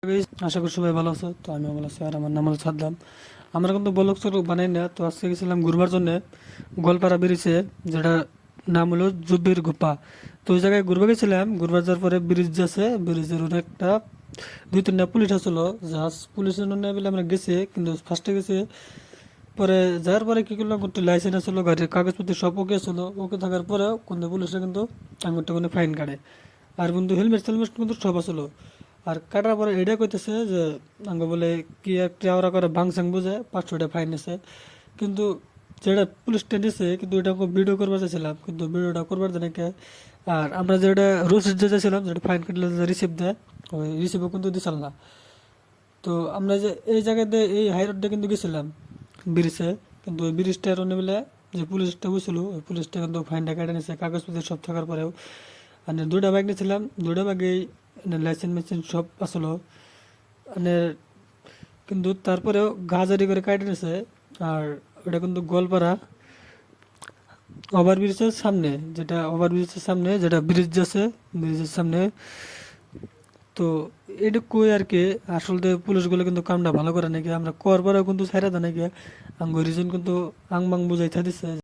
Guys, আশা করি সবাই ভালো আছো। তো আমি ভালো আছি আর আমার নাম হলো সাদ্দাম। আমরা কিন্তু ব্লগ চলক বানাই না, তো আজকে গেছিলাম ঘুরবার জন্য গোয়ালপাড়া ব্রিজে, যেটা নাম হলো জুবির গুপা। তো ওই জায়গায় ঘুরবে গেছিলাম। ঘুরবার যাওয়ার পরে ব্রিজ আছে, ব্রিজের অনেকটা দুই তিনটা পুলিশ আসলো। জাহাজ পুলিশের জন্য বলে আমরা গেছি, কিন্তু ফার্স্টে গেছি। পরে যাওয়ার পরে কি করলাম, একটু লাইসেন্স আসলো, গাড়ির কাগজপত্র সব ওকে ছিল। ওকে থাকার পরেও কিন্তু পুলিশরা কিন্তু আঙুরটা কোনো ফাইন কাটে। আর কিন্তু হেলমেট টেলমেট কিন্তু সব আসলো। আর কাটার পরে এটা কইতেছে যে আঙ্গ বলে কি একটা ওরা করে ভাংসাং বুঝে 500 টাকা ফাইন আছে। কিন্তু যেটা পুলিশ টেনেছে, কিন্তু এটা ভিডিও করবার চাইছিলাম, কিন্তু ভিডিওটা করবার দেয় নাকি। আর আমরা যেটা রসিদ যে চাইছিলাম, যেটা ফাইন কাটলে যে রিসিপ্ট দেয়, ওই রিসিপ্টও কিন্তু দিছিল না। তো আমরা যে এই জায়গাতে এই হাই রোডটা কিন্তু গেছিলাম ব্রিজে, কিন্তু ওই ব্রিজটার অন্য বেলা যে পুলিশটা বুঝছিল, ওই পুলিশটা কিন্তু ফাইনটা কেটে নিয়েছে কাগজপত্র সব থাকার পরেও। মানে দুইটা বাইক নিয়েছিলাম, দুইটা বাইকেই লাইসেন্স মেসেন্স সব আসলো। মানে কিন্তু তারপরেও গাজারি করে কাটে নিয়েছে। আর ওটা কিন্তু গোয়ালপাড়া ওভারব্রিজের সামনে, যেটা ওভারব্রিজের সামনে যেটা ব্রিজ আছে, ব্রিজের সামনে। তো এটুকুই আর কি। আসলে পুলিশগুলো কিন্তু কামটা ভালো করে নাকি, আমরা করবারও কিন্তু ছাইরা দেয় নাকি। আঙ্গ রিজন কিন্তু আং বাং বুঝাইতে দিচ্ছে।